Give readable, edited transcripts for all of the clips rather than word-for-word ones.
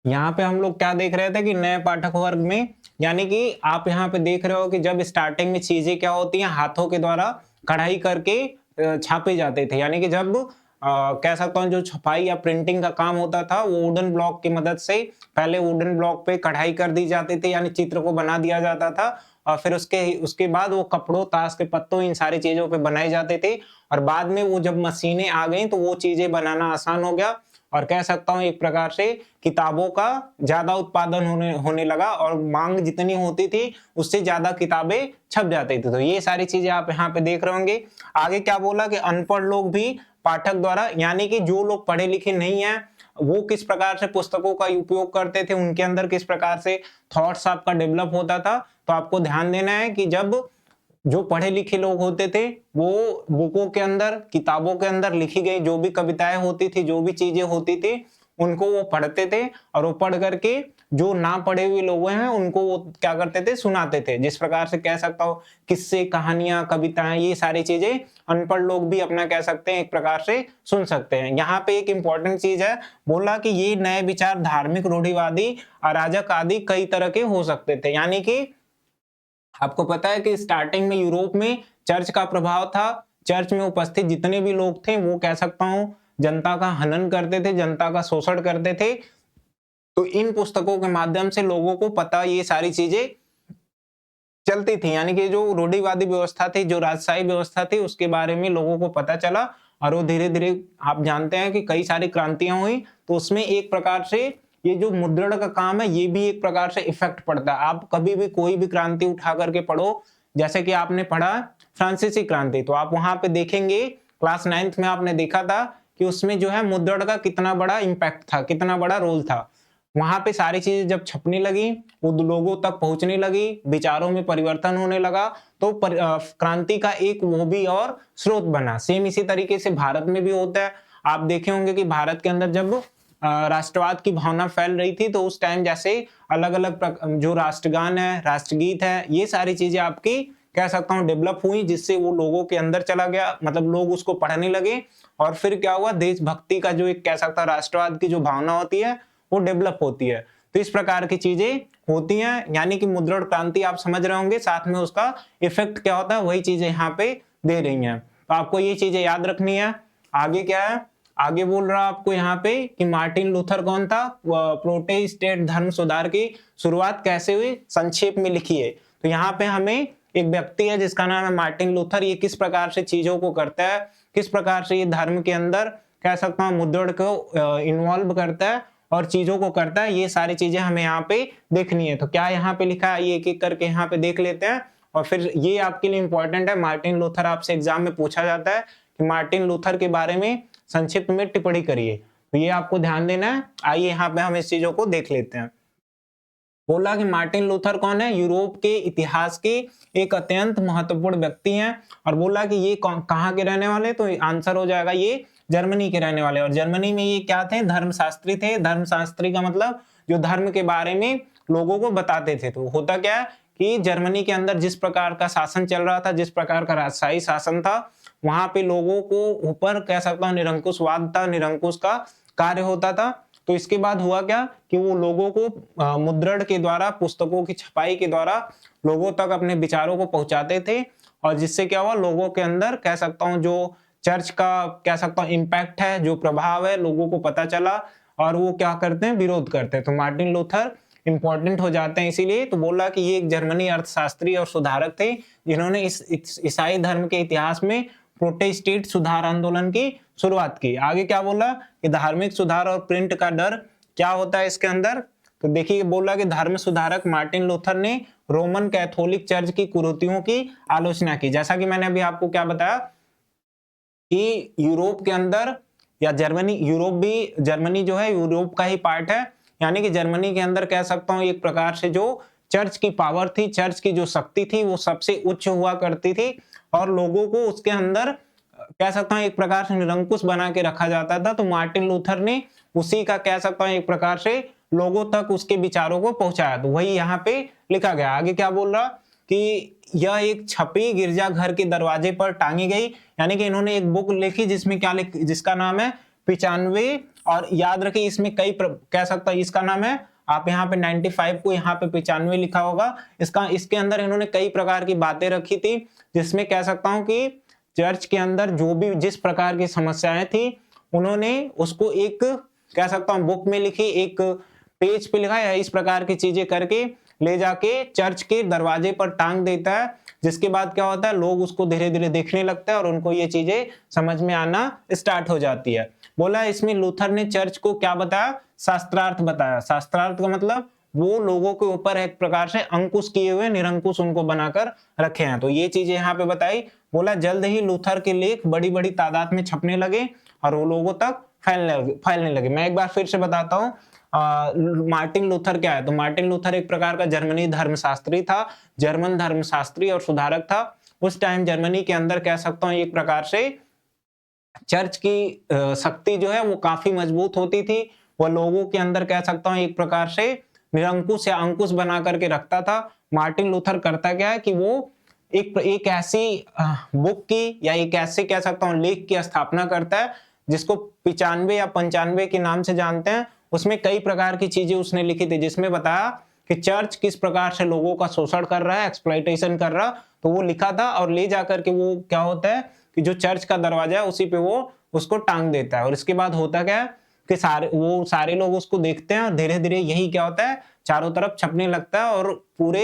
यहाँ पे हम लोग क्या देख रहे थे कि नए पाठक वर्ग में, यानी कि आप यहाँ पे देख रहे हो कि जब स्टार्टिंग में चीजें क्या होती हैं, हाथों के द्वारा कढ़ाई करके छापे जाते थे। यानी कि जब कह सकता हूँ जो छपाई या प्रिंटिंग का काम होता था वो वुडन ब्लॉक की मदद से, पहले वुडन ब्लॉक पे कढ़ाई कर दी जाती थी, यानी चित्र को बना दिया जाता था। और फिर उसके उसके बाद वो कपड़ों, ताश के पत्तों, इन सारी चीजों पे बनाए जाते थे। और बाद में वो जब मशीनें आ गई तो वो चीजें बनाना आसान हो गया, और कह सकता हूँ एक प्रकार से किताबों का ज्यादा उत्पादन होने होने लगा, और मांग जितनी होती थी उससे ज्यादा किताबें छप जाती थी। तो ये सारी चीजें आप यहाँ पे देख रहे होंगे। आगे क्या बोला कि अनपढ़ लोग भी पाठक द्वारा, यानी कि जो लोग पढ़े लिखे नहीं है वो किस प्रकार से पुस्तकों का उपयोग करते थे, उनके अंदर किस प्रकार से थॉट्स आपका डेवलप होता था। तो आपको ध्यान देना है कि जब जो पढ़े लिखे लोग होते थे वो बुकों के अंदर, किताबों के अंदर लिखी गई जो भी कविताएं होती थी, जो भी चीजें होती थी, उनको वो पढ़ते थे, और वो पढ़ करके जो ना पढ़े हुए लोग हैं उनको वो क्या करते थे, सुनाते थे। जिस प्रकार से कह सकता हूँ किस्से, कहानियां, कविताएं, ये सारी चीजें अनपढ़ लोग भी अपना कह सकते हैं एक प्रकार से सुन सकते हैं। यहाँ पे एक इंपॉर्टेंट चीज है, बोला कि ये नए विचार धार्मिक, रूढ़िवादी, अराजक आदि कई तरह के हो सकते थे। यानी कि आपको पता है कि स्टार्टिंग में यूरोप में चर्च का प्रभाव था। चर्च में उपस्थित जितने भी लोग थे वो कह सकता हूं जनता का हनन करते थे, जनता का शोषण करते थे। तो इन पुस्तकों के माध्यम से लोगों को पता ये सारी चीजें चलती थी, यानी कि जो रूढ़िवादी व्यवस्था थी, जो राजशाही व्यवस्था थी, उसके बारे में लोगों को पता चला। और वो धीरे धीरे, आप जानते हैं कि कई सारी क्रांतियां हुई, तो उसमें एक प्रकार से ये जो मुद्रण का काम है ये भी एक प्रकार से इफेक्ट पड़ता है। आप कभी भी कोई भी क्रांति उठा करके पढ़ो, जैसे कि आपने पढ़ा फ्रांसीसी क्रांति, तो आप वहां पे देखेंगे क्लास 9th में आपने देखा था कि उसमें जो है मुद्रण का कितना बड़ा इम्पैक्ट था, कितना बड़ा रोल था। वहां पे सारी चीजें जब छपने लगी, वो लोगों तक पहुंचने लगी, विचारों में परिवर्तन होने लगा, तो क्रांति का एक वो भी और स्रोत बना। सेम इसी तरीके से भारत में भी होता है। आप देखे होंगे कि भारत के अंदर जब राष्ट्रवाद की भावना फैल रही थी तो उस टाइम जैसे अलग अलग जो राष्ट्रगान है, राष्ट्रगीत है, ये सारी चीजें आपकी कह सकता हूँ डेवलप हुई, जिससे वो लोगों के अंदर चला गया, मतलब लोग उसको पढ़ने लगे। और फिर क्या हुआ, देशभक्ति का जो एक कह सकता, राष्ट्रवाद की जो भावना होती है वो डेवलप होती है। तो इस प्रकार की चीजें होती हैं, यानी कि मुद्रण क्रांति आप समझ रहे होंगे, साथ में उसका इफेक्ट क्या होता है वही चीजें यहाँ पे दे रही हैं। तो आपको ये चीजें याद रखनी है। आगे क्या है, आगे बोल रहा आपको यहाँ पे कि मार्टिन लूथर कौन था, प्रोटेस्टेंट धर्म सुधार की शुरुआत कैसे हुई, संक्षेप में लिखिए। तो यहाँ पे हमें एक व्यक्ति है जिसका नाम है मार्टिन लूथर। ये किस प्रकार से चीजों को करता है, किस प्रकार से ये धर्म के अंदर कह सकता हूँ मुद्रण को इन्वॉल्व करता है और चीजों को करता है, ये सारी चीजें हमें यहाँ पे देखनी है। तो क्या यहाँ पे लिखा है ये एक एक करके यहाँ पे देख लेते हैं, और फिर ये आपके लिए इंपॉर्टेंट है। मार्टिन लूथर आपसे एग्जाम में पूछा जाता है कि मार्टिन लूथर के बारे में संक्षिप्त में टिप्पणी करिए, तो ये आपको ध्यान देना है। आइए यहाँ पे हम इस चीजों को देख लेते हैं। बोला कि मार्टिन लूथर कौन है, यूरोप के इतिहास के एक अत्यंत महत्वपूर्ण व्यक्ति हैं। और बोला कि ये कहाँ के रहने वाले, तो आंसर हो जाएगा ये जर्मनी के रहने वाले। और जर्मनी में ये क्या थे, धर्मशास्त्री थे। धर्मशास्त्री का मतलब जो धर्म के बारे में लोगों को बताते थे। तो होता क्या है कि जर्मनी के अंदर जिस प्रकार का शासन चल रहा था, जिस प्रकार का राजशाही शासन था, वहां पे लोगों को ऊपर कह सकता हूँ निरंकुशवाद था, निरंकुश का कार्य होता था। तो इसके बाद हुआ क्या कि वो लोगों को मुद्रण के द्वारा, पुस्तकों की छपाई के द्वारा लोगों तक अपने विचारों को पहुंचाते थे। और जिससे क्या हुआ, लोगों के अंदर कह सकता हूँ जो चर्च का कह सकता हूँ इम्पैक्ट है, जो प्रभाव है, लोगों को पता चला, और वो क्या करते हैं, विरोध करते हैं। तो मार्टिन लूथर इंपॉर्टेंट हो जाते हैं इसीलिए। तो बोला कि ये एक जर्मनी अर्थशास्त्री और सुधारक थे जिन्होंने इस ईसाई धर्म के इतिहास में प्रोटेस्टेंट सुधार आंदोलन की शुरुआत की। आगे क्या बोला कि धार्मिक सुधार और प्रिंट का डर क्या होता है इसके अंदर। तो देखिए बोला कि धर्म सुधारक मार्टिन लूथर ने रोमन कैथोलिक चर्च की कुरीतियों की आलोचना की। जैसा कि मैंने अभी आपको क्या बताया कि यूरोप के अंदर या जर्मनी, जर्मनी जो है यूरोप का ही पार्ट है, यानी कि जर्मनी के अंदर कह सकता हूं एक प्रकार से जो चर्च की पावर थी, चर्च की जो शक्ति थी वो सबसे उच्च हुआ करती थी, और लोगों को उसके अंदर कह सकता हूं एक प्रकार से निरंकुश बना के रखा जाता था। तो मार्टिन लूथर ने उसी का कह सकता हूं एक प्रकार से लोगों तक उसके विचारों को पहुंचाया। तो वही यहाँ पे लिखा गया। आगे क्या बोल रहा कि यह एक छपी गिरजाघर के दरवाजे पर टांगी गई, यानी कि इन्होंने एक बुक लिखी जिसमें क्या जिसका नाम है 95 और याद रखिए इसमें कह सकता हूं इसका नाम है, आप यहाँ पे 95 को यहाँ पे 95 लिखा होगा। इसके अंदर इन्होंने कई प्रकार की बातें रखी थी, जिसमें कह सकता हूं कि चर्च के अंदर जो भी जिस प्रकार की समस्याएं थी उन्होंने उसको एक कह सकता हूं बुक में लिखी, एक पेज पे लिखा है, इस प्रकार की चीजें करके ले जाके चर्च के दरवाजे पर टांग देता है, जिसके बाद क्या होता है लोग उसको धीरे धीरे देखने लगते हैं और उनको ये चीजें समझ में आना स्टार्ट हो जाती है। बोला इसमें लूथर ने चर्च को क्या बताया, शास्त्रार्थ बताया। शास्त्रार्थ का मतलब वो लोगों के ऊपर एक प्रकार से अंकुश किए हुए निरंकुश उनको बनाकर रखे हैं, तो ये चीजें यहाँ पे बताई। बोला जल्द ही लूथर के लेख बड़ी बड़ी तादाद में छपने लगे और वो लोगों तक फैलने लगे। मैं एक बार फिर से बताता हूँ मार्टिन लूथर क्या है। तो मार्टिन लूथर एक प्रकार का जर्मनी धर्मशास्त्री था, जर्मन धर्मशास्त्री और सुधारक था। उस टाइम जर्मनी के अंदर कह सकता हूँ एक प्रकार से चर्च की शक्ति जो है वो काफी मजबूत होती थी। वह लोगों के अंदर कह सकता हूँ एक प्रकार से निरंकुश या अंकुश बना करके रखता था। मार्टिन लूथर करता क्या है कि वो एक ऐसी बुक की या एक ऐसे कह सकता हूँ लेख की स्थापना करता है जिसको 95 या 95 के नाम से जानते हैं। उसमें कई प्रकार की चीजें उसने लिखी थी, जिसमें बताया कि चर्च किस प्रकार से लोगों का शोषण कर रहा है, एक्सप्लॉइटेशन कर रहा, तो वो लिखा था और ले जाकर के वो क्या होता है कि जो चर्च का दरवाजा है उसी पे वो उसको टांग देता है। और इसके बाद होता क्या है कि सारे लोग उसको देखते हैं और धीरे धीरे यही क्या होता है चारों तरफ छपने लगता है और पूरे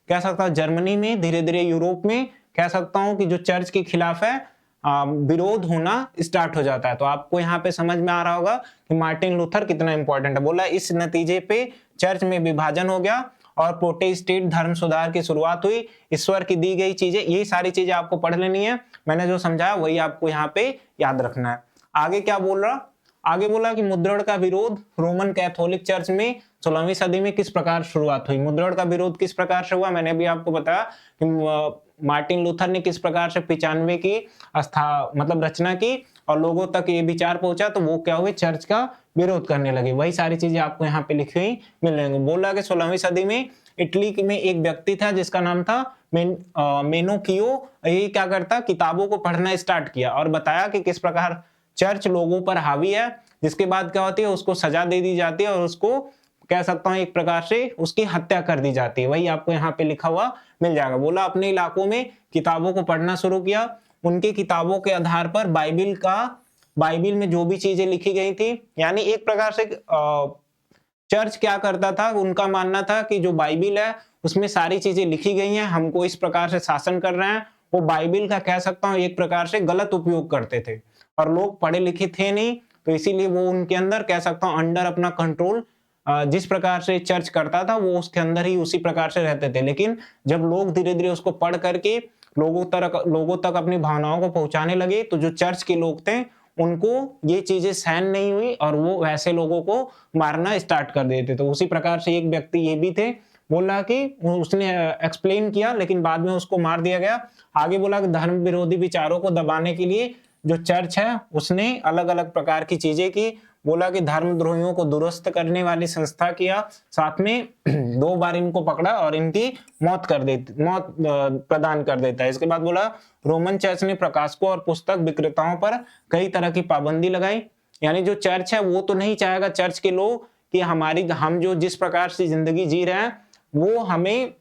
कह सकता हूँ जर्मनी में, धीरे धीरे यूरोप में कह सकता हूँ कि जो चर्च के खिलाफ है विरोध होना स्टार्ट हो जाता है। तो आपको यहाँ पे समझ में आ रहा होगा कि मार्टिन लूथर कितना इंपॉर्टेंट है। बोला इस नतीजे पे चर्च में विभाजन हो गया और प्रोटेस्टेंट धर्म सुधार की शुरुआत हुई। ईश्वर की दी गई चीजें, यही सारी चीजें आपको पढ़ लेनी है। मैंने जो समझाया वही आपको यहाँ पे याद रखना है। आगे क्या बोल रहा, आगे बोला कि मुद्रण का विरोध रोमन कैथोलिक चर्च में 16वीं सदी में किस प्रकार शुरुआत हुई। मुद्रण का विरोध किस प्रकार से हुआ, मैंने भी आपको बताया कि मार्टिन लूथर ने किस प्रकार से 95 की मतलब रचना की और लोगों तक ये विचार पहुंचा, तो वो क्या हुए चर्च का विरोध करने लगे। वही सारी चीजें आपको यहाँ पे लिखी हुई मिलेंगी। बोला कि 16वीं सदी में इटली में एक व्यक्ति था जिसका नाम था मेनोकियो। ये क्या करता, किताबों को पढ़ना स्टार्ट किया और बताया कि किस प्रकार चर्च लोगों पर हावी है, जिसके बाद क्या होती है उसको सजा दे दी जाती है और उसको कह सकता हूं एक प्रकार से उसकी हत्या कर दी जाती है। वही आपको यहाँ पे लिखा हुआ मिल जाएगा। बोला अपने इलाकों में किताबों को पढ़ना शुरू किया। उनकी किताबों के आधार पर बाइबिल में जो भी चीजें लिखी गई थी, यानी एक प्रकार से चर्च क्या करता था, उनका मानना था कि जो बाइबिल है उसमें सारी चीजें लिखी गई हैं, हमको इस प्रकार से शासन कर रहे हैं। वो बाइबिल का कह सकता हूँ एक प्रकार से गलत उपयोग करते थे और लोग पढ़े लिखे थे नहीं, तो इसीलिए वो उनके अंदर कह सकता हूँ अंडर अपना कंट्रोल जिस प्रकार से चर्च करता था वो उसके अंदर ही उसी प्रकार से रहते थे। लेकिन जब लोग धीरे धीरे उसको पढ़ करके लोगों तक अपनी भावनाओं को पहुंचाने लगे, तो जो चर्च के लोग थे उनको ये चीजें सहन नहीं हुई और वो वैसे लोगों को मारना स्टार्ट कर देते। तो उसी प्रकार से एक व्यक्ति ये भी थे, बोला कि उसने एक्सप्लेन किया लेकिन बाद में उसको मार दिया गया। आगे बोला कि धर्म विरोधी विचारों को दबाने के लिए जो चर्च है उसने अलग अलग प्रकार की चीजें की। बोला कि धर्मद्रोहियों को दुरुस्त करने वाली संस्था किया, साथ में 2 बार इनको पकड़ा और इनकी मौत प्रदान कर देता है। इसके बाद बोला रोमन चर्च ने प्रकाशकों और पुस्तक विक्रेताओं पर कई तरह की पाबंदी लगाई। यानी जो चर्च है वो तो नहीं चाहेगा चर्च के लोग कि हम जो जिस प्रकार से जिंदगी जी रहे हैं वो हमें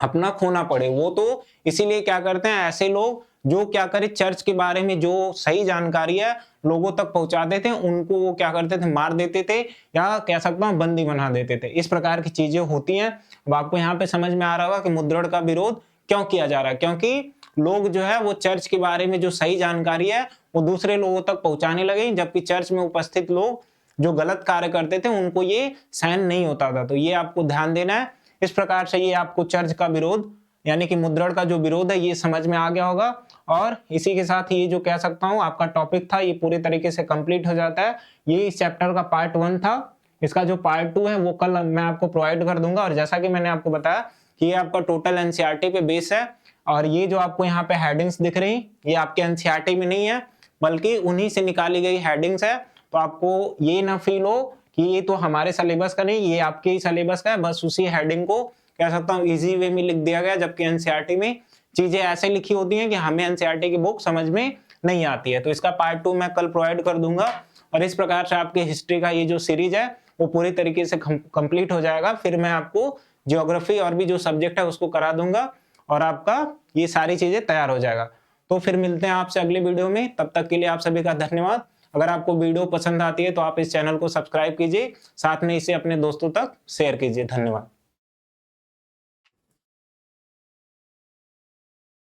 अपना खोना पड़े। वो तो इसीलिए क्या करते हैं, ऐसे लोग जो क्या करे चर्च के बारे में जो सही जानकारी है लोगों तक पहुंचाते थे उनको वो क्या करते थे, मार देते थे या कह सकता हूं बंदी बना देते थे। इस प्रकार की चीजें होती हैं। अब आपको यहाँ पे समझ में आ रहा होगा कि मुद्रण का विरोध क्यों किया जा रहा है, क्योंकि लोग जो है वो चर्च के बारे में जो सही जानकारी है वो दूसरे लोगों तक पहुंचाने लगे, जबकि चर्च में उपस्थित लोग जो गलत कार्य करते थे उनको ये सहन नहीं होता था। तो ये आपको ध्यान देना है। इस प्रकार से ये आपको चर्च का विरोध यानी कि मुद्रण का जो विरोध है ये समझ में आ गया होगा। और इसी के साथ ये जो कह सकता हूं आपका टॉपिक था ये पूरे तरीके से कंप्लीट हो जाता है। ये इस चैप्टर का पार्ट 1 था। इसका जो पार्ट 2 है वो कल मैं आपको प्रोवाइड कर दूंगा। और जैसा कि मैंने आपको बताया कि ये आपका टोटल एनसीईआरटी पे बेस है और ये जो आपको यहाँ पे हेडिंग्स दिख रही ये आपके एनसीईआरटी में नहीं है बल्कि उन्हीं से निकाली गई हेडिंग्स है। तो आपको ये ना फील हो कि ये तो हमारे सिलेबस का नहीं, ये आपके ही सिलेबस का है, बस उसी हेडिंग को कह सकता हूँ इजी वे में लिख दिया गया। जबकि एनसीईआरटी में चीजें ऐसे लिखी होती हैं कि हमें एनसीईआरटी की बुक समझ में नहीं आती है। तो इसका पार्ट 2 मैं कल प्रोवाइड कर दूंगा और इस प्रकार से आपकी हिस्ट्री का ये जो सीरीज है वो पूरी तरीके से कंप्लीट हो जाएगा। फिर मैं आपको ज्योग्राफी और भी जो सब्जेक्ट है उसको करा दूंगा और आपका ये सारी चीजें तैयार हो जाएगा। तो फिर मिलते हैं आपसे अगले वीडियो में, तब तक के लिए आप सभी का धन्यवाद। अगर आपको वीडियो पसंद आती है तो आप इस चैनल को सब्सक्राइब कीजिए, साथ में इसे अपने दोस्तों तक शेयर कीजिए। धन्यवाद।